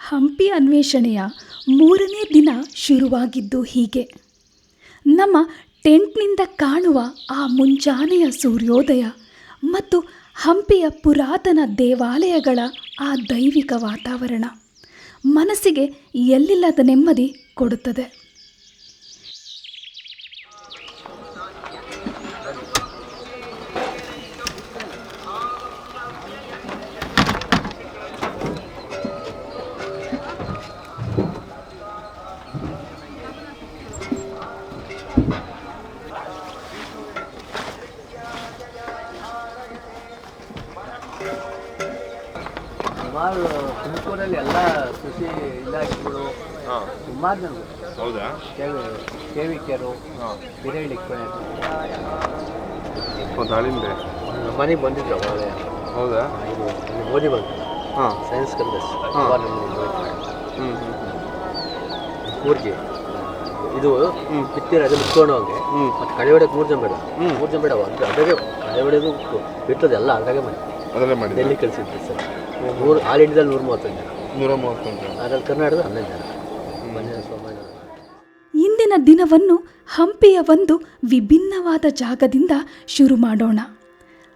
ಹಂಪಿ ಅನ್ವೇಷಣೆಯ 3ನೇ ದಿನ ಶುರುವಾಗಿದ್ದು ಹೀಗೆ. ನಮ್ಮ ಟೆಂಟ್ನಿಂದ ಕಾಣುವ ಆ ಮುಂಜಾನೆಯ ಸೂರ್ಯೋದಯ ಮತ್ತು ಹಂಪಿಯ ಪುರಾತನ ದೇವಾಲಯಗಳ ಆ ದೈವಿಕ ವಾತಾವರಣ ಮನಸ್ಸಿಗೆ ಎಲ್ಲಿಲ್ಲದ ನೆಮ್ಮದಿ ಕೊಡುತ್ತದೆ. ಸುಮಾರು ತುಮಕೂರಲ್ಲಿ ಎಲ್ಲ ಕೃಷಿ ಇಲಾಖೆಗಳು ಸುಮಾರು ಜನರು. ಹೌದಾ? ಕೇವಿಕೆರು ಬಿರಳ್ಳಿ ದಾಳಿಂಬೆ ಮನೆಗೆ ಬಂದಿದ್ರು ಒಳ್ಳೆ. ಹೌದಾ? ಇದು ಮೋದಿ ಬಂದು ಸೈನ್ಸ್ ಕಲ್ಬಸ್ ಊರಿಗೆ ಇದು ಬಿತ್ತಿರ ಅದು ಬಿತ್ಕೊಂಡು ಹೋಗಿ ಮತ್ತು ಕಳೆ ಹೊಡೆಯೋಕೆ 3 ಜನ ಬೇಡ 3 ಜನ ಬೇಡ ಅಂತ ಅದಾಗೆ ಕಳೆ ಹೊಡೆಯೋದು ಬಿತ್ತೋದು ಎಲ್ಲ ಅದಾಗೆ ಮಾಡಿ ಅದರಲ್ಲೇ ಮಾಡಿ ಡೆಲ್ಲಿ ಕಳಿಸಿದ್ವಿ ಸರ್. ಆಲ್ ಇಂಡಿಯಾದಲ್ಲಿ 135 ಜನ, 135 ಜನ, ಅದರಲ್ಲಿ ಕರ್ನಾಟಕದ 11 ಜನ. ಇಂದಿನ ದಿನವನ್ನು ಹಂಪಿಯ ಒಂದು ವಿಭಿನ್ನವಾದ ಜಾಗದಿಂದ ಶುರು ಮಾಡೋಣ.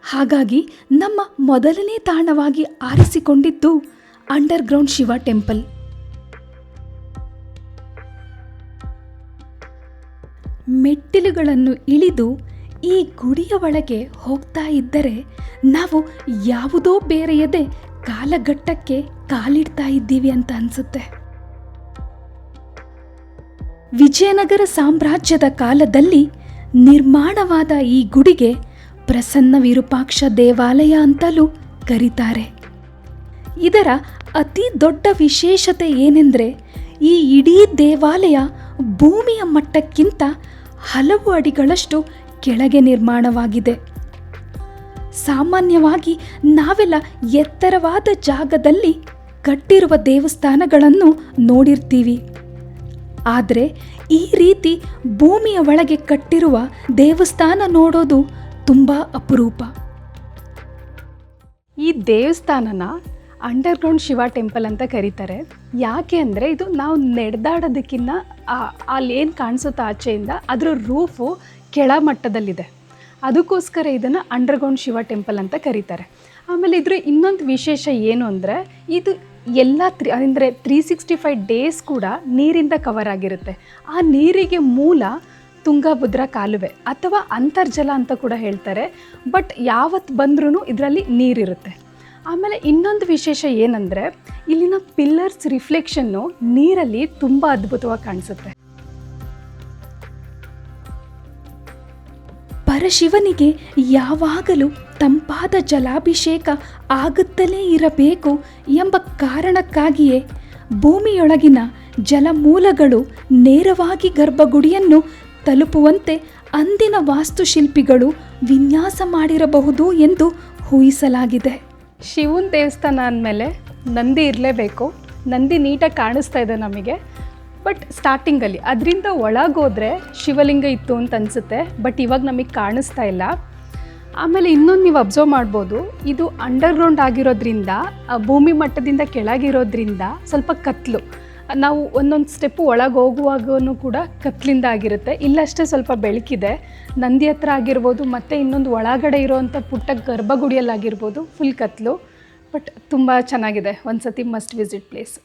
ಹಾಗಾಗಿ ನಮ್ಮ ಮೊದಲನೇ ತಾಣವಾಗಿ ಆರಿಸಿಕೊಂಡಿದ್ದು ಅಂಡರ್ಗ್ರೌಂಡ್ ಶಿವ ಟೆಂಪಲ್. ಮೆಟ್ಟಿಲುಗಳನ್ನು ಇಳಿದು ಈ ಗುಡಿಯ ಒಳಗೆ ಹೋಗ್ತಾ ಇದ್ದರೆ ನಾವು ಯಾವುದೋ ಬೇರೆಯದೇ ಕಾಲಘಟ್ಟಕ್ಕೆ ಕಾಲಿಡ್ತಾ ಇದ್ದೀವಿ ಅಂತ ಅನಿಸುತ್ತೆ. ವಿಜಯನಗರ ಸಾಮ್ರಾಜ್ಯದ ಕಾಲದಲ್ಲಿ ನಿರ್ಮಾಣವಾದ ಈ ಗುಡಿಗೆ ಪ್ರಸನ್ನ ವಿರೂಪಾಕ್ಷ ದೇವಾಲಯ ಅಂತಲೂ ಕರೀತಾರೆ. ಇದರ ಅತಿ ದೊಡ್ಡ ವಿಶೇಷತೆ ಏನೆಂದರೆ ಈ ಇಡೀ ದೇವಾಲಯ ಭೂಮಿಯ ಮಟ್ಟಕ್ಕಿಂತ ಹಲವು ಅಡಿಗಳಷ್ಟು ಕೆಳಗೆ ನಿರ್ಮಾಣವಾಗಿದೆ. ಸಾಮಾನ್ಯವಾಗಿ ನಾವೆಲ್ಲ ಎತ್ತರವಾದ ಜಾಗದಲ್ಲಿ ಕಟ್ಟಿರುವ ದೇವಸ್ಥಾನಗಳನ್ನು ನೋಡಿರ್ತೀವಿ. ಆದರೆ ಈ ರೀತಿ ಭೂಮಿಯ ಒಳಗೆ ಕಟ್ಟಿರುವ ದೇವಸ್ಥಾನ ನೋಡೋದು ತುಂಬ ಅಪರೂಪ. ಈ ದೇವಸ್ಥಾನನ ಅಂಡರ್ಗ್ರೌಂಡ್ ಶಿವ ಟೆಂಪಲ್ ಅಂತ ಕರೀತಾರೆ. ಯಾಕೆ ಅಂದರೆ ಇದು ನಾವು ನಡೆದಾಡೋದಕ್ಕಿಂತ ಅಲ್ಲೇನು ಕಾಣಿಸುತ್ತೋ ಆಚೆಯಿಂದ ಅದರ ರೂಫು ಕೆಳಮಟ್ಟದಲ್ಲಿದೆ. ಅದಕ್ಕೋಸ್ಕರ ಇದನ್ನು ಅಂಡರ್ಗ್ರೌಂಡ್ ಶಿವ ಟೆಂಪಲ್ ಅಂತ ಕರೀತಾರೆ. ಆಮೇಲೆ ಇದ್ರ ಇನ್ನೊಂದು ವಿಶೇಷ ಏನು ಅಂದರೆ ಇದು ಎಲ್ಲ ಅಂದರೆ 365 ಡೇಸ್ ಕೂಡ ನೀರಿಂದ ಕವರ್ ಆಗಿರುತ್ತೆ. ಆ ನೀರಿಗೆ ಮೂಲ ತುಂಗಭದ್ರಾ ಕಾಲುವೆ ಅಥವಾ ಅಂತರ್ಜಲ ಅಂತ ಕೂಡ ಹೇಳ್ತಾರೆ. ಬಟ್ ಯಾವತ್ತು ಬಂದ್ರೂ ಇದರಲ್ಲಿ ನೀರಿರುತ್ತೆ. ಆಮೇಲೆ ಇನ್ನೊಂದು ವಿಶೇಷ ಏನಂದರೆ ಇಲ್ಲಿನ ಪಿಲ್ಲರ್ಸ್ ರಿಫ್ಲೆಕ್ಷನ್ನು ನೀರಲ್ಲಿ ತುಂಬ ಅದ್ಭುತವಾಗಿ ಕಾಣಿಸುತ್ತೆ. ಪರಶಿವನಿಗೆ ಯಾವಾಗಲೂ ತಂಪಾದ ಜಲಾಭಿಷೇಕ ಆಗುತ್ತಲೇ ಇರಬೇಕು ಎಂಬ ಕಾರಣಕ್ಕಾಗಿಯೇ ಭೂಮಿಯೊಳಗಿನ ಜಲಮೂಲಗಳು ನೇರವಾಗಿ ಗರ್ಭಗುಡಿಯನ್ನು ತಲುಪುವಂತೆ ಅಂದಿನ ವಾಸ್ತುಶಿಲ್ಪಿಗಳು ವಿನ್ಯಾಸ ಮಾಡಿರಬಹುದು ಎಂದು ಊಹಿಸಲಾಗಿದೆ. ಶಿವನ ದೇವಸ್ಥಾನ ಅಂದಮೇಲೆ ನಂದಿ ಇರಲೇಬೇಕು. ನಂದಿ ನೀಟಾಗಿ ಕಾಣಿಸ್ತಾ ಇದೆ ನಮಗೆ. ಬಟ್ ಸ್ಟಾರ್ಟಿಂಗಲ್ಲಿ ಅದರಿಂದ ಒಳಗೋದ್ರೆ ಶಿವಲಿಂಗ ಇತ್ತು ಅಂತ ಅನಿಸುತ್ತೆ. ಬಟ್ ಇವಾಗ ನಮಗೆ ಕಾಣಿಸ್ತಾ ಇಲ್ಲ. ಆಮೇಲೆ ಇನ್ನೊಂದು ನೀವು ಅಬ್ಸರ್ವ್ ಮಾಡ್ಬೋದು, ಇದು ಅಂಡರ್ಗ್ರೌಂಡ್ ಆಗಿರೋದ್ರಿಂದ ಭೂಮಿ ಮಟ್ಟದಿಂದ ಕೆಳಗಿರೋದ್ರಿಂದ ಸ್ವಲ್ಪ ಕತ್ಲು. ನಾವು ಒಂದೊಂದು ಸ್ಟೆಪ್ಪು ಒಳಗೆ ಹೋಗುವಾಗೂ ಕೂಡ ಕತ್ಲಿಂದ ಆಗಿರುತ್ತೆ. ಇಲ್ಲಷ್ಟೇ ಸ್ವಲ್ಪ ಬೆಳಕಿದೆ. ನಂದಿ ಹತ್ರ ಆಗಿರ್ಬೋದು, ಮತ್ತು ಇನ್ನೊಂದು ಒಳಗಡೆ ಇರೋವಂಥ ಪುಟ್ಟ ಗರ್ಭಗುಡಿಯಲ್ಲಾಗಿರ್ಬೋದು ಫುಲ್ ಕತ್ಲು. ಬಟ್ ತುಂಬ ಚೆನ್ನಾಗಿದೆ. ಒಂದು ಸತಿ ಮಸ್ಟ್ ವಿಸಿಟ್ ಪ್ಲೇಸ್.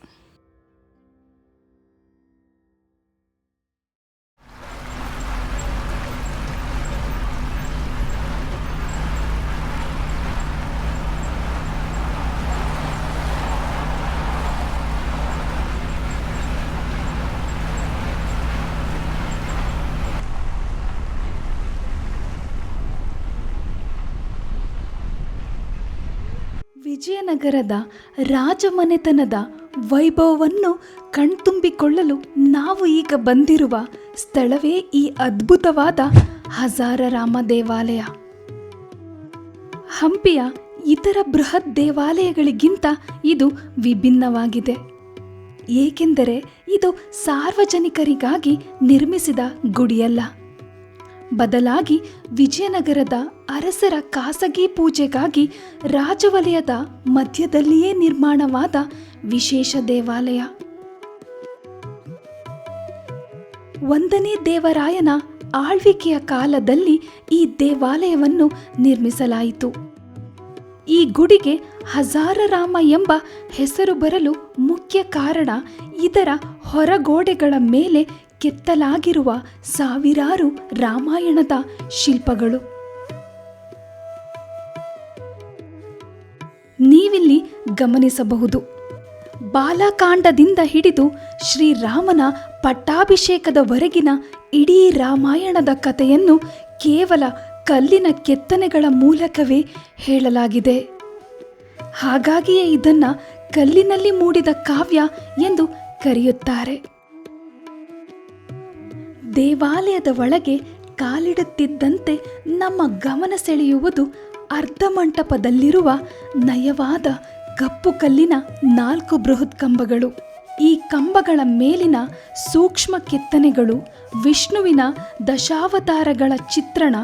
ವಿಜಯನಗರದ ರಾಜಮನೆತನದ ವೈಭವವನ್ನು ಕಣ್ತುಂಬಿಕೊಳ್ಳಲು ನಾವು ಈಗ ಬಂದಿರುವ ಸ್ಥಳವೇ ಈ ಅದ್ಭುತವಾದ ಹಜಾರರಾಮ ದೇವಾಲಯ. ಹಂಪಿಯ ಇತರ ಬೃಹತ್ ದೇವಾಲಯಗಳಿಗಿಂತ ಇದು ವಿಭಿನ್ನವಾಗಿದೆ. ಏಕೆಂದರೆ ಇದು ಸಾರ್ವಜನಿಕರಿಗಾಗಿ ನಿರ್ಮಿಸಿದ ಗುಡಿಯಲ್ಲ. ಬದಲಾಗಿ ವಿಜಯನಗರದ ಅರಸರ ಖಾಸಗಿ ಪೂಜೆಗಾಗಿ ರಾಜವಲಯದ ಮಧ್ಯದಲ್ಲಿಯೇ ನಿರ್ಮಾಣವಾದ ವಿಶೇಷ ದೇವಾಲಯ. 1ನೇ ದೇವರಾಯನ ಆಳ್ವಿಕೆಯ ಕಾಲದಲ್ಲಿ ಈ ದೇವಾಲಯವನ್ನು ನಿರ್ಮಿಸಲಾಯಿತು. ಈ ಗುಡಿಗೆ ಹಜಾರರಾಮ ಎಂಬ ಹೆಸರು ಬರಲು ಮುಖ್ಯ ಕಾರಣ ಇದರ ಹೊರಗೋಡೆಗಳ ಮೇಲೆ ಕೆತ್ತಲಾಗಿರುವ ಸಾವಿರಾರು ರಾಮಾಯಣದ ಶಿಲ್ಪಗಳು. ನೀವಿಲ್ಲಿ ಗಮನಿಸಬಹುದು, ಬಾಲಕಾಂಡದಿಂದ ಹಿಡಿದು ಶ್ರೀರಾಮನ ಪಟ್ಟಾಭಿಷೇಕದವರೆಗಿನ ಇಡೀ ರಾಮಾಯಣದ ಕಥೆಯನ್ನು ಕೇವಲ ಕಲ್ಲಿನ ಕೆತ್ತನೆಗಳ ಮೂಲಕವೇ ಹೇಳಲಾಗಿದೆ. ಹಾಗಾಗಿಯೇ ಇದನ್ನ ಕಲ್ಲಿನಲ್ಲಿ ಮೂಡಿದ ಕಾವ್ಯ ಎಂದು ಕರೆಯುತ್ತಾರೆ. ದೇವಾಲಯದ ಒಳಗೆ ಕಾಲಿಡುತ್ತಿದ್ದಂತೆ ನಮ್ಮ ಗಮನ ಸೆಳೆಯುವುದು ಅರ್ಧಮಂಟಪದಲ್ಲಿರುವ ನಯವಾದ ಕಪ್ಪು ಕಲ್ಲಿನ 4 ಬೃಹತ್ ಕಂಬಗಳು. ಈ ಕಂಬಗಳ ಮೇಲಿನ ಸೂಕ್ಷ್ಮ ಕೆತ್ತನೆಗಳು, ವಿಷ್ಣುವಿನ ದಶಾವತಾರಗಳ ಚಿತ್ರಣ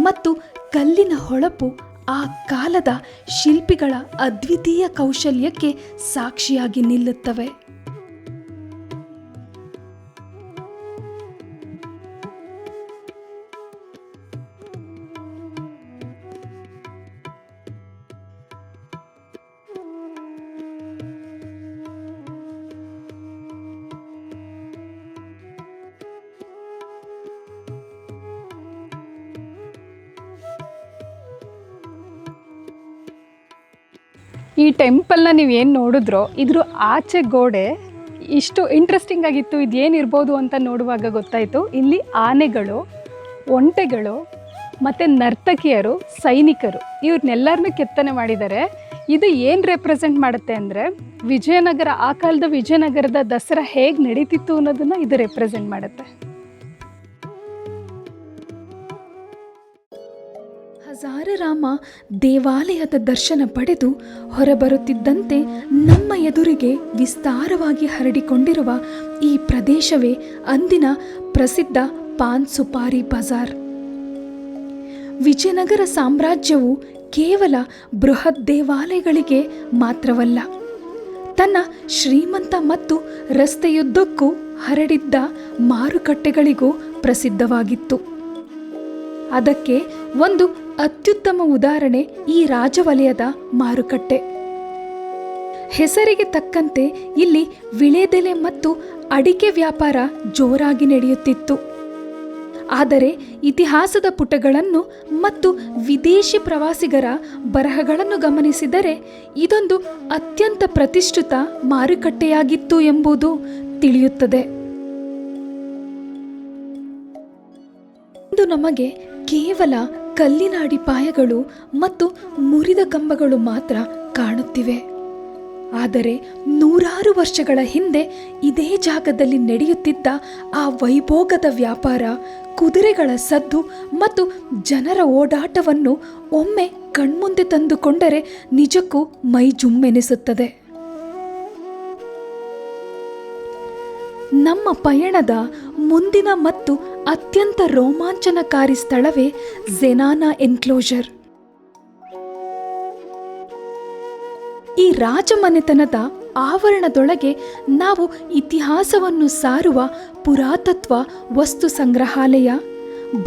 ಮತ್ತು ಕಲ್ಲಿನ ಹೊಳಪು ಆ ಕಾಲದ ಶಿಲ್ಪಿಗಳ ಅದ್ವಿತೀಯ ಕೌಶಲ್ಯಕ್ಕೆ ಸಾಕ್ಷಿಯಾಗಿ ನಿಲ್ಲುತ್ತವೆ. ಈ ಟೆಂಪಲ್ನ ನೀವು ಏನು ನೋಡಿದ್ರೋ ಇದ್ರ ಆಚೆ ಗೋಡೆ ಇಷ್ಟು ಇಂಟ್ರೆಸ್ಟಿಂಗ್ ಆಗಿತ್ತು. ಇದೇನಿರ್ಬೋದು ಅಂತ ನೋಡುವಾಗ ಗೊತ್ತಾಯಿತು. ಇಲ್ಲಿ ಆನೆಗಳು, ಒಂಟೆಗಳು ಮತ್ತು ನರ್ತಕಿಯರು, ಸೈನಿಕರು ಇವ್ರನ್ನೆಲ್ಲರನ್ನೂ ಕೆತ್ತನೆ ಮಾಡಿದ್ದಾರೆ. ಇದು ಏನು ರೆಪ್ರೆಸೆಂಟ್ ಮಾಡುತ್ತೆ ಅಂದರೆ ವಿಜಯನಗರ, ಆ ಕಾಲದ ವಿಜಯನಗರದ ದಸರಾ ಹೇಗೆ ನಡೀತಿತ್ತು ಅನ್ನೋದನ್ನು ಇದು ರೆಪ್ರೆಸೆಂಟ್ ಮಾಡುತ್ತೆ. ಹಜಾರರಾಮ ದೇವಾಲಯದ ದರ್ಶನ ಪಡೆದು ಹೊರಬರುತ್ತಿದ್ದಂತೆ ನಮ್ಮ ಎದುರಿಗೆ ವಿಸ್ತಾರವಾಗಿ ಹರಡಿಕೊಂಡಿರುವ ಈ ಪ್ರದೇಶವೇ ಅಂದಿನ ಪ್ರಸಿದ್ಧ ಪಾನ್ ಸುಪಾರಿ ಬಜಾರ್. ವಿಜಯನಗರ ಸಾಮ್ರಾಜ್ಯವು ಕೇವಲ ಬೃಹತ್ ದೇವಾಲಯಗಳಿಗೆ ಮಾತ್ರವಲ್ಲ, ತನ್ನ ಶ್ರೀಮಂತ ಮತ್ತು ರಸ್ತೆಯುದ್ದಕ್ಕೂ ಹರಡಿದ್ದ ಮಾರುಕಟ್ಟೆಗಳಿಗೂ ಪ್ರಸಿದ್ಧವಾಗಿತ್ತು. ಅದಕ್ಕೆ ಒಂದು ಅತ್ಯುತ್ತಮ ಉದಾಹರಣೆ ಈ ರಾಜವಲಯದ ಮಾರುಕಟ್ಟೆ. ಹೆಸರಿಗೆ ತಕ್ಕಂತೆ ಇಲ್ಲಿ ವಿಳೆದೆಲೆ ಮತ್ತು ಅಡಿಕೆ ವ್ಯಾಪಾರ ಜೋರಾಗಿ ನಡೆಯುತ್ತಿತ್ತು. ಆದರೆ ಇತಿಹಾಸದ ಪುಟಗಳನ್ನು ಮತ್ತು ವಿದೇಶಿ ಪ್ರವಾಸಿಗರ ಬರಹಗಳನ್ನು ಗಮನಿಸಿದರೆ ಇದೊಂದು ಅತ್ಯಂತ ಪ್ರತಿಷ್ಠಿತ ಮಾರುಕಟ್ಟೆಯಾಗಿತ್ತು ಎಂಬುದು ತಿಳಿಯುತ್ತದೆ. ಇಂದು ನಮಗೆ ಕೇವಲ ಕಲ್ಲಿನ ಅಡಿಪಾಯಗಳು ಮತ್ತು ಮುರಿದ ಕಂಬಗಳು ಮಾತ್ರ ಕಾಣುತ್ತಿವೆ. ಆದರೆ 100 ವರ್ಷಗಳ ಹಿಂದೆ ಇದೇ ಜಾಗದಲ್ಲಿ ನಡೆಯುತ್ತಿದ್ದ ಆ ವೈಭೋಗದ ವ್ಯಾಪಾರ, ಕುದುರೆಗಳ ಸದ್ದು ಮತ್ತು ಜನರ ಓಡಾಟವನ್ನು ಒಮ್ಮೆ ಕಣ್ಮುಂದೆ ತಂದುಕೊಂಡರೆ ನಿಜಕ್ಕೂ ಮೈ ಜುಮ್ಮೆನಿಸುತ್ತದೆ. ನಮ್ಮ ಪಯಣದ ಮುಂದಿನ ಮತ್ತು ಅತ್ಯಂತ ರೋಮಾಂಚನಕಾರಿ ಸ್ಥಳವೇ ಝೆನಾನಾ ಎನ್ಕ್ಲೋಜರ್. ಈ ರಾಜಮನೆತನದ ಆವರಣದೊಳಗೆ ನಾವು ಇತಿಹಾಸವನ್ನು ಸಾರುವ ಪುರಾತತ್ವ ವಸ್ತು ಸಂಗ್ರಹಾಲಯ,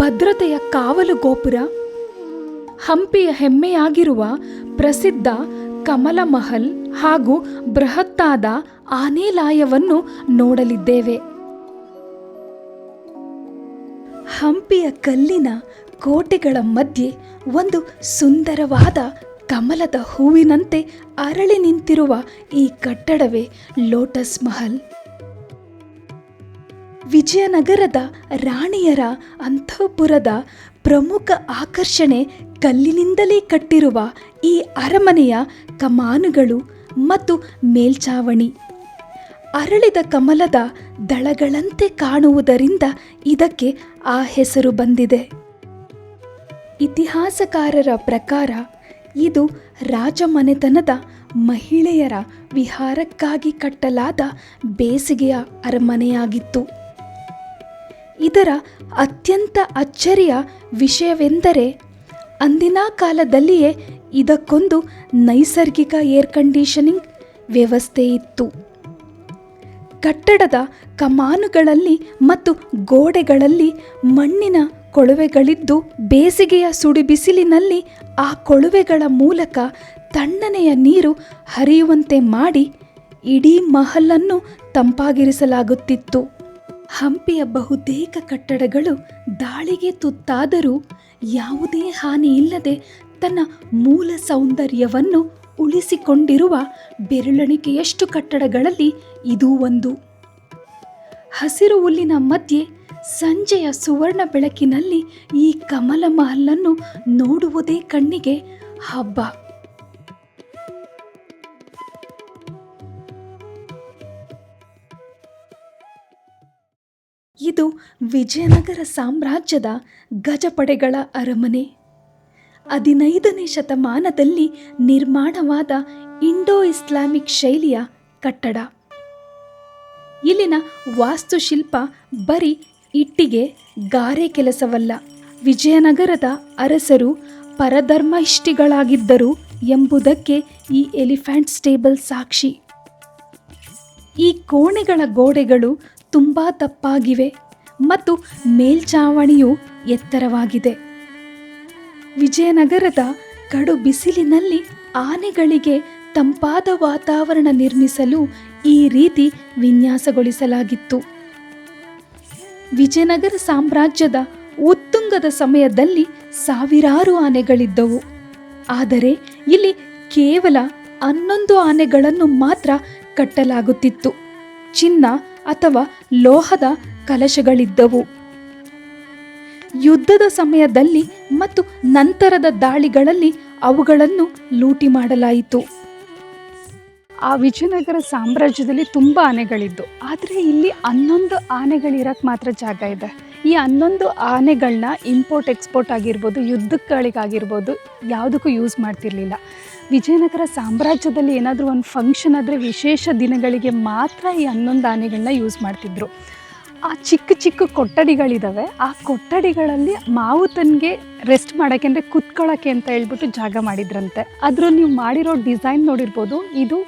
ಭದ್ರತೆಯ ಕಾವಲು ಗೋಪುರ, ಹಂಪಿಯ ಹೆಮ್ಮೆಯಾಗಿರುವ ಪ್ರಸಿದ್ಧ ಕಮಲ ಮಹಲ್ ಹಾಗೂ ಬೃಹತ್ತಾದ ಆನೆಲಾಯವನ್ನು ನೋಡಲಿದ್ದೇವೆ. ಹಂಪಿಯ ಕಲ್ಲಿನ ಕೋಟೆಗಳ ಮಧ್ಯೆ ಒಂದು ಸುಂದರವಾದ ಕಮಲದ ಹೂವಿನಂತೆ ಅರಳಿ ನಿಂತಿರುವ ಈ ಕಟ್ಟಡವೇ ಲೋಟಸ್ ಮಹಲ್. ವಿಜಯನಗರದ ರಾಣಿಯರ ಅಂತಃಪುರದ ಪ್ರಮುಖ ಆಕರ್ಷಣೆ ಕಲ್ಲಿನಿಂದಲೇ ಕಟ್ಟಿರುವ ಈ ಅರಮನೆಯ ಕಮಾನುಗಳು ಮತ್ತು ಮೇಲ್ಛಾವಣಿ. ಅರಳಿದ ಕಮಲದ ದಳಗಳಂತೆ ಕಾಣುವುದರಿಂದ ಇದಕ್ಕೆ ಆ ಹೆಸರು ಬಂದಿದೆ. ಇತಿಹಾಸಕಾರರ ಪ್ರಕಾರ ಇದು ರಾಜಮನೆತನದ ಮಹಿಳೆಯರ ವಿಹಾರಕ್ಕಾಗಿ ಕಟ್ಟಲಾದ ಬೇಸಿಗೆಯ ಅರಮನೆಯಾಗಿತ್ತು. ಇದರ ಅತ್ಯಂತ ಅಚ್ಚರಿಯ ವಿಷಯವೆಂದರೆ ಅಂದಿನ ಕಾಲದಲ್ಲಿಯೇ ಇದಕ್ಕೊಂದು ನೈಸರ್ಗಿಕ ಏರ್ ಕಂಡೀಷನಿಂಗ್ ವ್ಯವಸ್ಥೆ ಇತ್ತು. ಕಟ್ಟಡದ ಕಮಾನುಗಳಲ್ಲಿ ಮತ್ತು ಗೋಡೆಗಳಲ್ಲಿ ಮಣ್ಣಿನ ಕೊಳವೆಗಳಿದ್ದು ಬೇಸಿಗೆಯ ಸುಡುಬಿಸಿಲಿನಲ್ಲಿ ಆ ಕೊಳವೆಗಳ ಮೂಲಕ ತಣ್ಣನೆಯ ನೀರು ಹರಿಯುವಂತೆ ಮಾಡಿ ಇಡೀ ಮಹಲನ್ನು ತಂಪಾಗಿರಿಸಲಾಗುತ್ತಿತ್ತು. ಹಂಪಿಯ ಬಹುತೇಕ ಕಟ್ಟಡಗಳು ದಾಳಿಗೆ ತುತ್ತಾದರೂ ಯಾವುದೇ ಹಾನಿಯಿಲ್ಲದೆ ತನ್ನ ಮೂಲ ಸೌಂದರ್ಯವನ್ನು ಉಳಿಸಿಕೊಂಡಿರುವ ಬೆರಳೆಣಿಕೆಯಷ್ಟು ಕಟ್ಟಡಗಳಲ್ಲಿ ಇದೂ ಒಂದು. ಹಸಿರು ಹುಲ್ಲಿನ ಮಧ್ಯೆ ಸಂಜೆಯ ಸುವರ್ಣ ಬೆಳಕಿನಲ್ಲಿ ಈ ಕಮಲ ಮಹಲನ್ನು ನೋಡುವುದೇ ಕಣ್ಣಿಗೆ ಹಬ್ಬ. ಇದು ವಿಜಯನಗರ ಸಾಮ್ರಾಜ್ಯದ ಗಜಪಡೆಗಳ ಅರಮನೆ. 15ನೇ ಶತಮಾನದಲ್ಲಿ ನಿರ್ಮಾಣವಾದ ಇಂಡೋ ಇಸ್ಲಾಮಿಕ್ ಶೈಲಿಯ ಕಟ್ಟಡ. ಇಲ್ಲಿನ ವಾಸ್ತುಶಿಲ್ಪ ಬರೀ ಇಟ್ಟಿಗೆ ಗಾರೆ ಕೆಲಸವಲ್ಲ. ವಿಜಯನಗರದ ಅರಸರು ಪರಧರ್ಮಿಷ್ಠಿಗಳಾಗಿದ್ದರು ಎಂಬುದಕ್ಕೆ ಈ ಎಲಿಫೆಂಟ್ ಸ್ಟೇಬಲ್ ಸಾಕ್ಷಿ. ಈ ಕೋಣೆಗಳ ಗೋಡೆಗಳು ತುಂಬ ದಪ್ಪಾಗಿವೆ ಮತ್ತು ಮೇಲ್ಛಾವಣಿಯು ಎತ್ತರವಾಗಿದೆ. ವಿಜಯನಗರದ ಕಡು ಬಿಸಿಲಿನಲ್ಲಿ ಆನೆಗಳಿಗೆ ತಂಪಾದ ವಾತಾವರಣ ನಿರ್ಮಿಸಲು ಈ ರೀತಿ ವಿನ್ಯಾಸಗೊಳಿಸಲಾಗಿತ್ತು. ವಿಜಯನಗರ ಸಾಮ್ರಾಜ್ಯದ ಉತ್ತುಂಗದ ಸಮಯದಲ್ಲಿ ಸಾವಿರಾರು ಆನೆಗಳಿದ್ದವು. ಆದರೆ ಇಲ್ಲಿ ಕೇವಲ 11 ಆನೆಗಳನ್ನು ಮಾತ್ರ ಕಟ್ಟಲಾಗುತ್ತಿತ್ತು. ಚಿನ್ನ ಅಥವಾ ಲೋಹದ ಕಲಶಗಳಿದ್ದವು. ಯುದ್ಧದ ಸಮಯದಲ್ಲಿ ಮತ್ತು ನಂತರದ ದಾಳಿಗಳಲ್ಲಿ ಅವುಗಳನ್ನು ಲೂಟಿ ಮಾಡಲಾಯಿತು. ಆ ವಿಜಯನಗರ ಸಾಮ್ರಾಜ್ಯದಲ್ಲಿ ತುಂಬ ಆನೆಗಳಿದ್ದು, ಆದರೆ ಇಲ್ಲಿ 11 ಆನೆಗಳಿರಕ್ಕೆ ಮಾತ್ರ ಜಾಗ ಇದೆ. ಈ 11 ಆನೆಗಳನ್ನ ಇಂಪೋರ್ಟ್ ಎಕ್ಸ್ಪೋರ್ಟ್ ಆಗಿರ್ಬೋದು, ಯುದ್ಧಗಳಿಗಾಗಿರ್ಬೋದು, ಯಾವುದಕ್ಕೂ ಯೂಸ್ ಮಾಡ್ತಿರ್ಲಿಲ್ಲ. ವಿಜಯನಗರ ಸಾಮ್ರಾಜ್ಯದಲ್ಲಿ ಏನಾದರೂ ಒಂದು ಫಂಕ್ಷನ್ ಆದರೆ ವಿಶೇಷ ದಿನಗಳಿಗೆ ಮಾತ್ರ ಈ 11 ಆನೆಗಳನ್ನ ಯೂಸ್ ಮಾಡ್ತಿದ್ರು. ಆ ಚಿಕ್ಕ ಚಿಕ್ಕ ಕೊಠಡಿಗಳಿದ್ದಾವೆ. ಆ ಕೊಠಡಿಗಳಲ್ಲಿ ಮಾವುತನಿಗೆ ರೆಸ್ಟ್ ಮಾಡೋಕ್ಕೆ ಅಂದರೆ ಕುತ್ಕೊಳ್ಳೋಕ್ಕೆ ಅಂತ ಹೇಳ್ಬಿಟ್ಟು ಜಾಗ ಮಾಡಿದ್ರಂತೆ. ಆದರೂ ನೀವು ಮಾಡಿರೋ ಡಿಸೈನ್ ನೋಡಿರ್ಬೋದು, ಇದು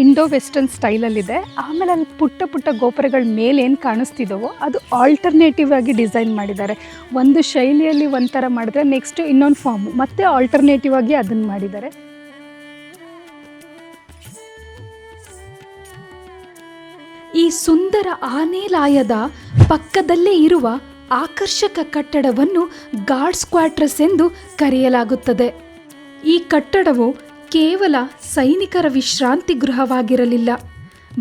ಇಂಡೋ ವೆಸ್ಟರ್ನ್ ಸ್ಟೈಲಲ್ಲಿದೆ. ಆಮೇಲೆ ಅಲ್ಲಿ ಪುಟ್ಟ ಪುಟ್ಟ ಗೋಪುರಗಳ ಮೇಲೆ ಏನು ಕಾಣಿಸ್ತಿದ್ದಾವೋ ಅದು ಆಲ್ಟರ್ನೇಟಿವ್ ಆಗಿ ಡಿಸೈನ್ ಮಾಡಿದ್ದಾರೆ. ಒಂದು ಶೈಲಿಯಲ್ಲಿ ಒಂಥರ ಮಾಡಿದ್ರೆ ನೆಕ್ಸ್ಟ್ ಇನ್ನೊಂದು ಫಾರ್ಮು ಮತ್ತೆ ಆಲ್ಟರ್ನೇಟಿವ್ ಆಗಿ ಅದನ್ನು ಮಾಡಿದ್ದಾರೆ. ಈ ಸುಂದರ ಆನೆಲಾಯದ ಪಕ್ಕದಲ್ಲೇ ಇರುವ ಆಕರ್ಷಕ ಕಟ್ಟಡವನ್ನು ಗಾರ್ಡ್ಸ್ ಕ್ವಾರ್ಟರ್ಸ್ ಎಂದು ಕರೆಯಲಾಗುತ್ತದೆ. ಈ ಕಟ್ಟಡವು ಕೇವಲ ಸೈನಿಕರ ವಿಶ್ರಾಂತಿ ಗೃಹವಾಗಿರಲಿಲ್ಲ,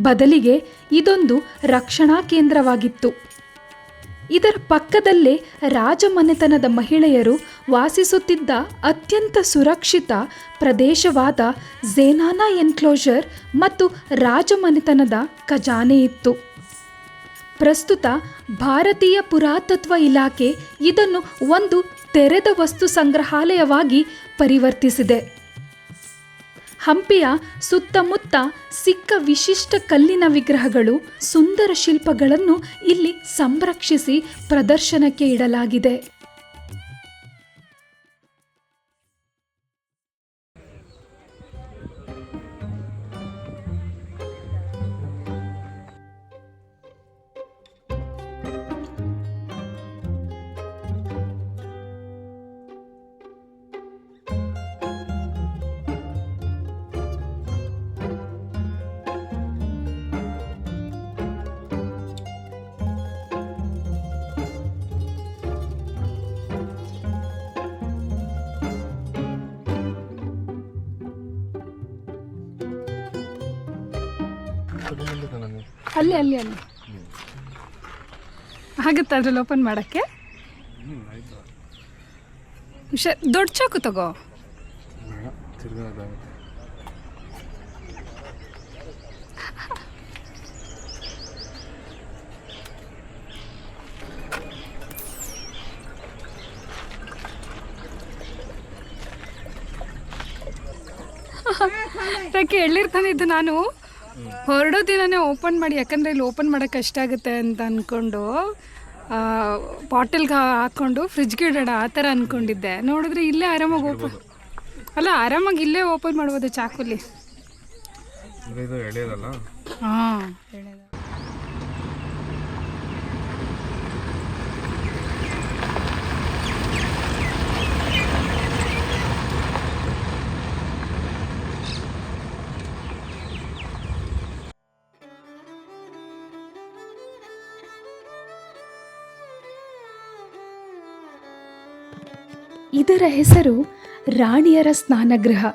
ಬದಲಿಗೆ ಇದೊಂದು ರಕ್ಷಣಾ ಕೇಂದ್ರವಾಗಿತ್ತು. ಇದರ ಪಕ್ಕದಲ್ಲೇ ರಾಜಮನೆತನದ ಮಹಿಳೆಯರು ವಾಸಿಸುತ್ತಿದ್ದ ಅತ್ಯಂತ ಸುರಕ್ಷಿತ ಪ್ರದೇಶವಾದ ಝೇನಾನಾ ಎನ್ಕ್ಲೋಜರ್ ಮತ್ತು ರಾಜಮನೆತನದ ಖಜಾನೆ ಇತ್ತು. ಪ್ರಸ್ತುತ ಭಾರತೀಯ ಪುರಾತತ್ವ ಇಲಾಖೆ ಇದನ್ನು ಒಂದು ತೆರೆದ ವಸ್ತು ಸಂಗ್ರಹಾಲಯವಾಗಿ ಪರಿವರ್ತಿಸಿದೆ. ಹಂಪಿಯ ಸುತ್ತಮುತ್ತ ಸಿಕ್ಕ ವಿಶಿಷ್ಟ ಕಲ್ಲಿನ ವಿಗ್ರಹಗಳು, ಸುಂದರ ಶಿಲ್ಪಗಳನ್ನು ಇಲ್ಲಿ ಸಂರಕ್ಷಿಸಿ ಪ್ರದರ್ಶನಕ್ಕೆ ಇಡಲಾಗಿದೆ. ಅಲ್ಲಿ ಅಲ್ಲಿ ಅಲ್ಲಿ ಆಗುತ್ತೆ ಅದ್ರಲ್ಲಿ ಓಪನ್ ಮಾಡೋಕ್ಕೆ. ದೊಡ್ಡ ಚಾಕು ತಗೋ. ಅದಕ್ಕೆ ಹೇಳಿರ್ತಾನೆ ಇದ್ದು ನಾನು ಹೊರಡೋ ದಿನನೇ ಓಪನ್ ಮಾಡಿ, ಯಾಕಂದರೆ ಇಲ್ಲಿ ಓಪನ್ ಮಾಡೋಕ್ಕೆ ಕಷ್ಟ ಆಗುತ್ತೆ ಅಂತ ಅಂದ್ಕೊಂಡು ಬಾಟಲ್ಗೆ ಹಾಕ್ಕೊಂಡು ಫ್ರಿಜ್ಗೆ ಇಡೋಣ ಆ ಥರ ಅಂದ್ಕೊಂಡಿದ್ದೆ. ನೋಡಿದ್ರೆ ಇಲ್ಲೇ ಆರಾಮಾಗಿ ಆರಾಮಾಗಿ ಇಲ್ಲೇ ಓಪನ್ ಮಾಡ್ಬೋದು ಚಾಕುಲಿ. ಇದು ಎಳೆಯೋದಲ್ಲ. ಹಾಂ, ಇದರ ಹೆಸರು ರಾಣಿಯರ ಸ್ನಾನಗೃಹ.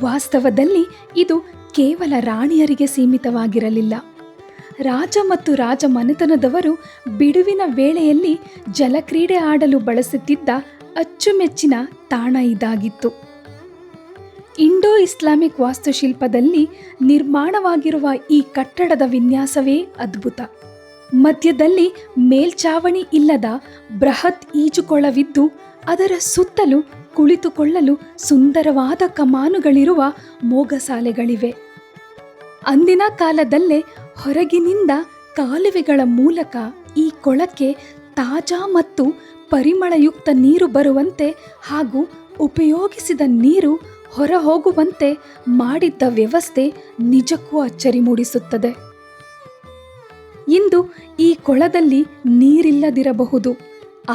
ವಾಸ್ತವದಲ್ಲಿ ಇದು ಕೇವಲ ರಾಣಿಯರಿಗೆ ಸೀಮಿತವಾಗಿರಲಿಲ್ಲ. ರಾಜ ಮತ್ತು ರಾಜ ಮನೆತನದವರು ಬಿಡುವಿನ ವೇಳೆಯಲ್ಲಿ ಜಲಕ್ರೀಡೆ ಆಡಲು ಬಳಸುತ್ತಿದ್ದ ಅಚ್ಚುಮೆಚ್ಚಿನ ತಾಣ ಇದಾಗಿತ್ತು. ಇಂಡೋ ಇಸ್ಲಾಮಿಕ್ ವಾಸ್ತುಶಿಲ್ಪದಲ್ಲಿ ನಿರ್ಮಾಣವಾಗಿರುವ ಈ ಕಟ್ಟಡದ ವಿನ್ಯಾಸವೇ ಅದ್ಭುತ. ಮಧ್ಯದಲ್ಲಿ ಮೇಲ್ಛಾವಣಿ ಇಲ್ಲದ ಬೃಹತ್ ಈಜುಕೊಳವಿದ್ದು ಅದರ ಸುತ್ತಲೂ ಕುಳಿತುಕೊಳ್ಳಲು ಸುಂದರವಾದ ಕಮಾನುಗಳಿರುವ ಮೊಗಸಾಲೆಗಳಿವೆ. ಅಂದಿನ ಕಾಲದಲ್ಲೇ ಹೊರಗಿನಿಂದ ಕಾಲುವೆಗಳ ಮೂಲಕ ಈ ಕೊಳಕ್ಕೆ ತಾಜಾ ಮತ್ತು ಪರಿಮಳಯುಕ್ತ ನೀರು ಬರುವಂತೆ ಹಾಗೂ ಉಪಯೋಗಿಸಿದ ನೀರು ಹೊರ ಹೋಗುವಂತೆ ಮಾಡಿದ್ದ ವ್ಯವಸ್ಥೆ ನಿಜಕ್ಕೂ ಅಚ್ಚರಿ ಮೂಡಿಸುತ್ತದೆ. ಇಂದು ಈ ಕೊಳದಲ್ಲಿ ನೀರಿಲ್ಲದಿರಬಹುದು,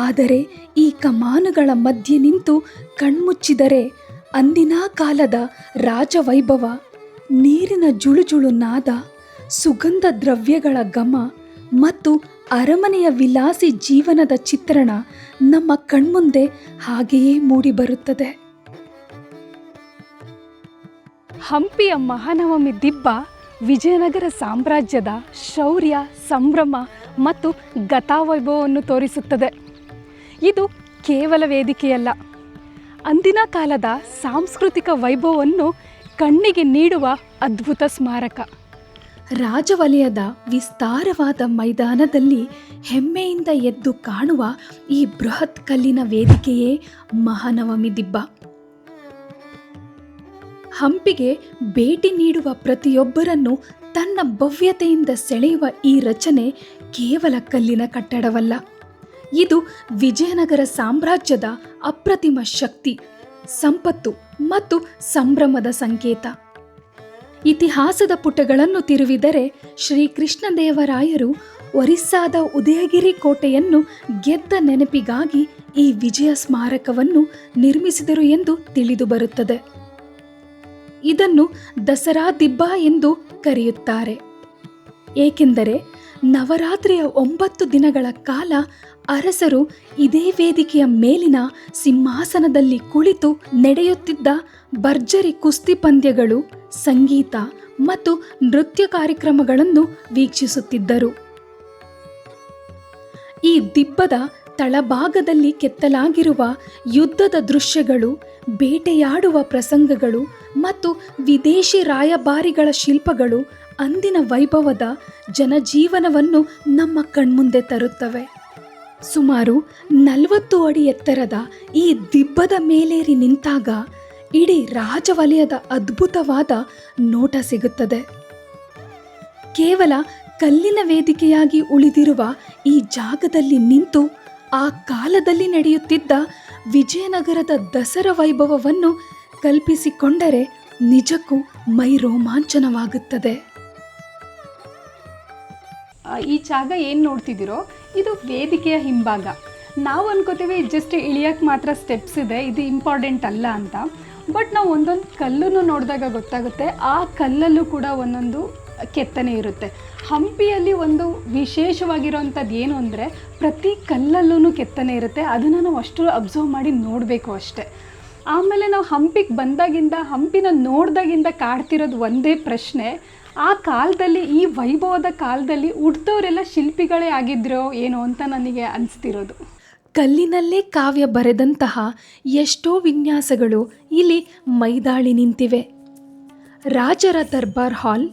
ಆದರೆ ಈ ಕಮಾನುಗಳ ಮಧ್ಯೆ ನಿಂತು ಕಣ್ಮುಚ್ಚಿದರೆ ಅಂದಿನ ಕಾಲದ ರಾಜವೈಭವ, ನೀರಿನ ಜುಳುಜುಳು ನಾದ, ಸುಗಂಧ ದ್ರವ್ಯಗಳ ಘಮ ಮತ್ತು ಅರಮನೆಯ ವಿಲಾಸಿ ಜೀವನದ ಚಿತ್ರಣ ನಮ್ಮ ಕಣ್ಮುಂದೆ ಹಾಗೆಯೇ ಮೂಡಿಬರುತ್ತದೆ. ಹಂಪಿಯ ಮಹಾನವಮಿ ದಿಬ್ಬ ವಿಜಯನಗರ ಸಾಮ್ರಾಜ್ಯದ ಶೌರ್ಯ, ಸಂಭ್ರಮ ಮತ್ತು ಗತಾವೈಭವವನ್ನು ತೋರಿಸುತ್ತದೆ. ಇದು ಕೇವಲ ವೇದಿಕೆಯಲ್ಲ, ಅಂದಿನ ಕಾಲದ ಸಾಂಸ್ಕೃತಿಕ ವೈಭವವನ್ನು ಕಣ್ಣಿಗೆ ನೀಡುವ ಅದ್ಭುತ ಸ್ಮಾರಕ. ರಾಜವಲಯದ ವಿಸ್ತಾರವಾದ ಮೈದಾನದಲ್ಲಿ ಹೆಮ್ಮೆಯಿಂದ ಎದ್ದು ಕಾಣುವ ಈ ಬೃಹತ್ ಕಲ್ಲಿನ ವೇದಿಕೆಯೇ ಮಹಾನವಮಿ ದಿಬ್ಬ. ಹಂಪಿಗೆ ಭೇಟಿ ನೀಡುವ ಪ್ರತಿಯೊಬ್ಬರನ್ನು ತನ್ನ ಭವ್ಯತೆಯಿಂದ ಸೆಳೆಯುವ ಈ ರಚನೆ ಕೇವಲ ಕಲ್ಲಿನ ಕಟ್ಟಡವಲ್ಲ, ಇದು ವಿಜಯನಗರ ಸಾಮ್ರಾಜ್ಯದ ಅಪ್ರತಿಮ ಶಕ್ತಿ, ಸಂಪತ್ತು ಮತ್ತು ಸಂಭ್ರಮದ ಸಂಕೇತ. ಇತಿಹಾಸದ ಪುಟಗಳನ್ನು ತಿರುವಿದರೆ ಶ್ರೀಕೃಷ್ಣದೇವರಾಯರು ಒರಿಸ್ಸಾದ ಉದಯಗಿರಿ ಕೋಟೆಯನ್ನು ಗೆದ್ದ ನೆನಪಿಗಾಗಿ ಈ ವಿಜಯ ಸ್ಮಾರಕವನ್ನು ನಿರ್ಮಿಸಿದರು ಎಂದು ತಿಳಿದು ಬರುತ್ತದೆ. ಇದನ್ನು ದಸರಾ ದಿಬ್ಬ ಎಂದು ಕರೆಯುತ್ತಾರೆ, ಏಕೆಂದರೆ ನವರಾತ್ರಿಯ 9 ದಿನಗಳ ಕಾಲ ಅರಸರು ಇದೇ ವೇದಿಕೆಯ ಮೇಲಿನ ಸಿಂಹಾಸನದಲ್ಲಿ ಕುಳಿತು ನಡೆಯುತ್ತಿದ್ದ ಭರ್ಜರಿ ಕುಸ್ತಿ ಪಂದ್ಯಗಳು, ಸಂಗೀತ ಮತ್ತು ನೃತ್ಯ ಕಾರ್ಯಕ್ರಮಗಳನ್ನು ವೀಕ್ಷಿಸುತ್ತಿದ್ದರು. ಈ ದಿಬ್ಬದ ತಳಭಾಗದಲ್ಲಿ ಕೆತ್ತಲಾಗಿರುವ ಯುದ್ಧದ ದೃಶ್ಯಗಳು, ಬೇಟೆಯಾಡುವ ಪ್ರಸಂಗಗಳು ಮತ್ತು ವಿದೇಶಿ ರಾಯಭಾರಿಗಳ ಶಿಲ್ಪಗಳು ಅಂದಿನ ವೈಭವದ ಜನಜೀವನವನ್ನು ನಮ್ಮ ಕಣ್ಮುಂದೆ ತರುತ್ತವೆ. ಸುಮಾರು 40 ಅಡಿ ಎತ್ತರದ ಈ ದಿಬ್ಬದ ಮೇಲೇರಿ ನಿಂತಾಗ ಇಡೀ ರಾಜವಲಯದ ಅದ್ಭುತವಾದ ನೋಟ ಸಿಗುತ್ತದೆ. ಕೇವಲ ಕಲ್ಲಿನ ವೇದಿಕೆಯಾಗಿ ಉಳಿದಿರುವ ಈ ಜಾಗದಲ್ಲಿ ನಿಂತು ಆ ಕಾಲದಲ್ಲಿ ನಡೆಯುತ್ತಿದ್ದ ವಿಜಯನಗರದ ದಸರಾ ವೈಭವವನ್ನು ಕಲ್ಪಿಸಿಕೊಂಡರೆ ನಿಜಕ್ಕೂ ಮೈ ರೋಮಾಂಚನವಾಗುತ್ತದೆ. ಈ ಜಾಗ ಏನು ನೋಡ್ತಿದ್ದೀರೋ ಇದು ವೇದಿಕೆಯ ಹಿಂಭಾಗ. ನಾವು ಅನ್ಕೋತೀವಿ ಜಸ್ಟ್ ಇಳಿಯೋಕ್ಕೆ ಮಾತ್ರ ಸ್ಟೆಪ್ಸ್ ಇದೆ, ಇದು ಇಂಪಾರ್ಟೆಂಟ್ ಅಲ್ಲ ಅಂತ. ಬಟ್ ನಾವು ಒಂದೊಂದು ಕಲ್ಲನ್ನು ನೋಡಿದಾಗ ಗೊತ್ತಾಗುತ್ತೆ, ಆ ಕಲ್ಲಲ್ಲೂ ಕೂಡ ಒಂದೊಂದು ಕೆತ್ತನೆ ಇರುತ್ತೆ. ಹಂಪಿಯಲ್ಲಿ ಒಂದು ವಿಶೇಷವಾಗಿರೋವಂಥದ್ದು ಏನು ಅಂದರೆ ಪ್ರತಿ ಕಲ್ಲಲ್ಲೂ ಕೆತ್ತನೆ ಇರುತ್ತೆ. ಅದನ್ನು ನಾವು ಅಷ್ಟು ಅಬ್ಸರ್ವ್ ಮಾಡಿ ನೋಡಬೇಕು ಅಷ್ಟೆ. ಆಮೇಲೆ ನಾವು ಹಂಪಿಗೆ ಬಂದಾಗಿಂದ, ಹಂಪಿನ ನೋಡಿದಾಗಿಂದ ಕಾಡ್ತಿರೋದು ಒಂದೇ ಪ್ರಶ್ನೆ, ಆ ಕಾಲದಲ್ಲಿ, ಈ ವೈಭವದ ಕಾಲದಲ್ಲಿ ಹುಟ್ಟಿದವರೆಲ್ಲ ಶಿಲ್ಪಿಗಳೇ ಆಗಿದ್ರೋ ಏನೋ ಅಂತ ನನಗೆ ಅನಿಸ್ತಿರೋದು. ಕಲ್ಲಿನಲ್ಲೇ ಕಾವ್ಯ ಬರೆದಂತಹ ಎಷ್ಟೋ ವಿನ್ಯಾಸಗಳು ಇಲ್ಲಿ ಮೈದಾಳಿ ನಿಂತಿವೆ. ರಾಜರ ದರ್ಬಾರ್ ಹಾಲ್,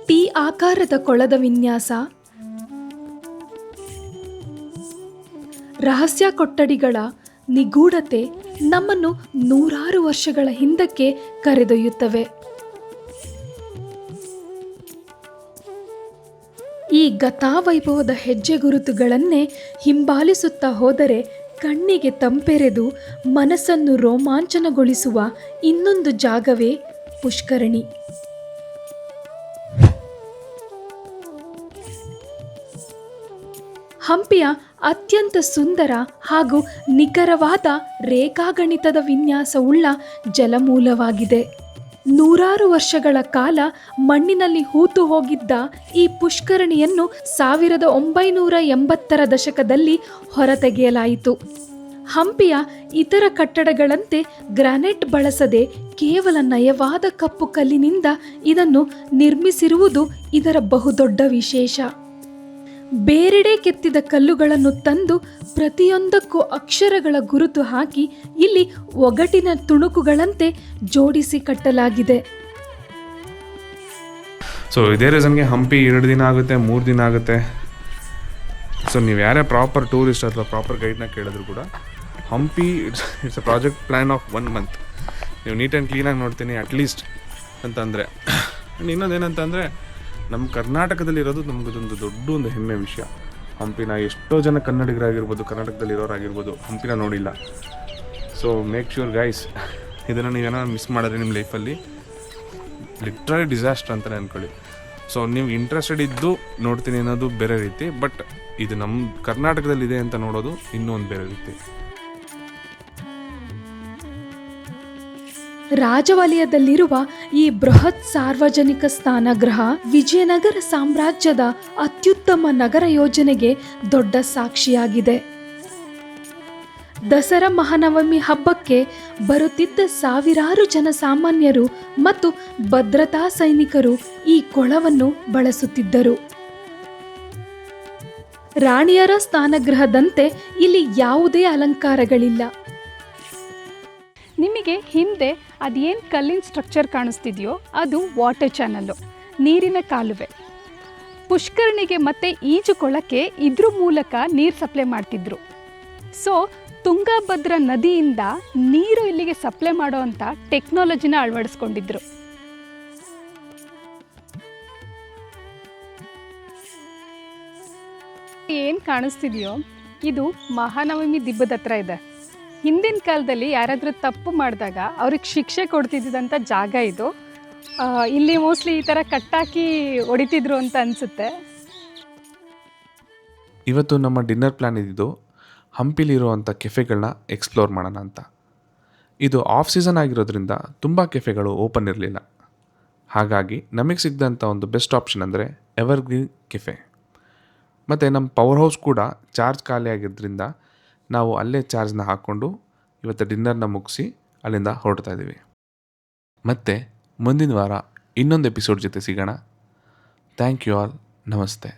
ಟಿ ಆಕಾರದ ಕೊಳದ ವಿನ್ಯಾಸ, ರಹಸ್ಯ ಕೊಠಡಿಗಳ ನಿಗೂಢತೆ ನಮ್ಮನ್ನು ನೂರಾರು ವರ್ಷಗಳ ಹಿಂದಕ್ಕೆ ಕರೆದೊಯ್ಯುತ್ತವೆ. ಈ ಗತಾವೈಭವದ ಹೆಜ್ಜೆ ಗುರುತುಗಳನ್ನೇ ಹಿಂಬಾಲಿಸುತ್ತಾ ಹೋದರೆ ಕಣ್ಣಿಗೆ ತಂಪೆರೆದು ಮನಸ್ಸನ್ನು ರೋಮಾಂಚನಗೊಳಿಸುವ ಇನ್ನೊಂದು ಜಾಗವೇ ಪುಷ್ಕರಣಿ. ಹಂಪಿಯ ಅತ್ಯಂತ ಸುಂದರ ಹಾಗೂ ನಿಖರವಾದ ರೇಖಾಗಣಿತದ ವಿನ್ಯಾಸವುಳ್ಳ ಜಲಮೂಲವಾಗಿದೆ. ನೂರಾರು ವರ್ಷಗಳ ಕಾಲ ಮಣ್ಣಿನಲ್ಲಿ ಹೂತು ಹೋಗಿದ್ದ ಈ ಪುಷ್ಕರಣಿಯನ್ನು 1980ರ ದಶಕದಲ್ಲಿ ಹೊರತೆಗೆಯಲಾಯಿತು. ಹಂಪಿಯ ಇತರ ಕಟ್ಟಡಗಳಂತೆ ಗ್ರಾನೈಟ್ ಬಳಸದೆ ಕೇವಲ ನಯವಾದ ಕಪ್ಪು ಕಲ್ಲಿನಿಂದ ಇದನ್ನು ನಿರ್ಮಿಸಿರುವುದು ಇದರ ಬಹುದೊಡ್ಡ ವಿಶೇಷ. ಬೇರೆಡೆ ಕೆತ್ತಿದ ಕಲ್ಲುಗಳನ್ನು ತಂದು ಪ್ರತಿಯೊಂದಕ್ಕೂ ಅಕ್ಷರಗಳ ಗುರುತು ಹಾಕಿ ಇಲ್ಲಿ ಒಗಟಿನ ತುಣುಕುಗಳಂತೆ ಜೋಡಿಸಿ ಕಟ್ಟಲಾಗಿದೆ. ಸೊ ಇದೇ ರೀಸನ್ಗೆ ಹಂಪಿ 2 ದಿನ ಆಗುತ್ತೆ, 3 ದಿನ ಆಗುತ್ತೆ. ಸೊ ನೀವು ಯಾರೇ ಪ್ರಾಪರ್ ಟೂರಿಸ್ಟ್ ಅಥವಾ ಪ್ರಾಪರ್ ಗೈಡ್ನ ಕೇಳಿದ್ರು ಕೂಡ Hampi it's a project plan of 1 month. ನೀವು ನೀಟ್ ಆ್ಯಂಡ್ ಕ್ಲೀನಾಗಿ ನೋಡ್ತೀನಿ ಅಟ್ಲೀಸ್ಟ್ ಅಂತಂದರೆ. ಇನ್ನೊಂದೇನಂತಂದರೆ ನಮ್ಮ ಕರ್ನಾಟಕದಲ್ಲಿರೋದು ನಮಗೊಂದು ದೊಡ್ಡ ಹೆಮ್ಮೆ ವಿಷಯ. ಹಂಪಿನ ಎಷ್ಟೋ ಜನ ಕನ್ನಡಿಗರಾಗಿರ್ಬೋದು, ಕರ್ನಾಟಕದಲ್ಲಿ ಇರೋರಾಗಿರ್ಬೋದು ಹಂಪಿನ ನೋಡಿಲ್ಲ. ಸೊ ಮೇಕ್ ಶ್ಯೂರ್ ಗೈಸ್, ಇದನ್ನು ನೀವೇನಾದ್ರು ಮಿಸ್ ಮಾಡಿದ್ರೆ ನಿಮ್ಮ ಲೈಫಲ್ಲಿ ಲಿಟ್ರಲಿ ಡಿಸಾಸ್ಟರ್ ಅಂತಲೇ ಅಂದ್ಕೊಳ್ಳಿ. ಸೊ ನೀವು ಇಂಟ್ರೆಸ್ಟೆಡ್ ಇದ್ದು ನೋಡ್ತೀನಿ ಅನ್ನೋದು ಬೇರೆ ರೀತಿ, ಬಟ್ ಇದು ನಮ್ಮ ಕರ್ನಾಟಕದಲ್ಲಿದೆ ಅಂತ ನೋಡೋದು ಇನ್ನೂ ಒಂದು ಬೇರೆ ರೀತಿ. ರಾಜವಲಯದಲ್ಲಿರುವ ಈ ಬೃಹತ್ ಸಾರ್ವಜನಿಕ ಸ್ನಾನಗೃಹ ವಿಜಯನಗರ ಸಾಮ್ರಾಜ್ಯದ ಅತ್ಯುತ್ತಮ ನಗರ ಯೋಜನೆಗೆ ದೊಡ್ಡ ಸಾಕ್ಷಿಯಾಗಿದೆ. ದಸರಾ ಮಹಾನವಮಿ ಹಬ್ಬಕ್ಕೆ ಬರುತ್ತಿದ್ದ ಸಾವಿರಾರು ಜನಸಾಮಾನ್ಯರು ಮತ್ತು ಭದ್ರತಾ ಸೈನಿಕರು ಈ ಕೊಳವನ್ನು ಬಳಸುತ್ತಿದ್ದರು. ರಾಣಿಯರ ಸ್ನಾನಗೃಹದಂತೆ ಇಲ್ಲಿ ಯಾವುದೇ ಅಲಂಕಾರಗಳಿಲ್ಲ. ನಿಮಗೆ ಹಿಂದೆ ಅದೇನು ಕಲ್ಲಿನ ಸ್ಟ್ರಕ್ಚರ್ ಕಾಣಿಸ್ತಿದೆಯೋ ಅದು ವಾಟರ್ ಚಾನಲ್ಲು, ನೀರಿನ ಕಾಲುವೆ. ಪುಷ್ಕರಣಿಗೆ ಮತ್ತು ಈಜುಕೊಳಕ್ಕೆ ಇದ್ರ ಮೂಲಕ ನೀರು ಸಪ್ಲೈ ಮಾಡ್ತಿದ್ರು. ಸೊ ತುಂಗಭದ್ರಾ ನದಿಯಿಂದ ನೀರು ಇಲ್ಲಿಗೆ ಸಪ್ಲೈ ಮಾಡೋ ಅಂಥ ಟೆಕ್ನಾಲಜಿನ ಅಳವಡಿಸ್ಕೊಂಡಿದ್ರು. ಏನು ಕಾಣಿಸ್ತಿದೆಯೋ ಇದು ಮಹಾನವಮಿ ದಿಬ್ಬದ ಹತ್ರ ಇದೆ. ಹಿಂದಿನ ಕಾಲದಲ್ಲಿ ಯಾರಾದರೂ ತಪ್ಪು ಮಾಡಿದಾಗ ಅವ್ರಿಗೆ ಶಿಕ್ಷೆ ಕೊಡ್ತಿದ್ದಂಥ ಜಾಗ ಇದು. ಇಲ್ಲಿ ಮೋಸ್ಟ್ಲಿ ಈ ಥರ ಕಟ್ಟಾಕಿ ಹೊಡಿತಿದ್ರು ಅಂತ ಅನಿಸುತ್ತೆ. ಇವತ್ತು ನಮ್ಮ ಡಿನ್ನರ್ ಪ್ಲ್ಯಾನ್ ಇದ್ದಿದ್ದು ಹಂಪಿಲಿರುವಂಥ ಕೆಫೆಗಳನ್ನ ಎಕ್ಸ್ಪ್ಲೋರ್ ಮಾಡೋಣ ಅಂತ. ಇದು ಆಫ್ ಸೀಸನ್ ಆಗಿರೋದ್ರಿಂದ ತುಂಬ ಕೆಫೆಗಳು ಓಪನ್ ಇರಲಿಲ್ಲ. ಹಾಗಾಗಿ ನಮಗೆ ಸಿಗ್ದಂಥ ಒಂದು ಬೆಸ್ಟ್ ಆಪ್ಷನ್ ಅಂದರೆ ಎವರ್ಗ್ರೀನ್ ಕೆಫೆ. ಮತ್ತು ನಮ್ಮ ಪವರ್ ಹೌಸ್ ಕೂಡ ಚಾರ್ಜ್ ಖಾಲಿ ಆಗಿದ್ದರಿಂದ ನಾವು ಅಲ್ಲೇ ಚಾರ್ಜ್ನ ಹಾಕ್ಕೊಂಡು ಇವತ್ತು ಡಿನ್ನರ್ನ ಮುಗಿಸಿ ಅಲ್ಲಿಂದ ಹೊರಡ್ತಾ ಇದ್ದೀವಿ. ಮತ್ತು ಮುಂದಿನ ವಾರ ಇನ್ನೊಂದು ಎಪಿಸೋಡ್ ಜೊತೆ ಸಿಗೋಣ. Thank you all. ನಮಸ್ತೆ.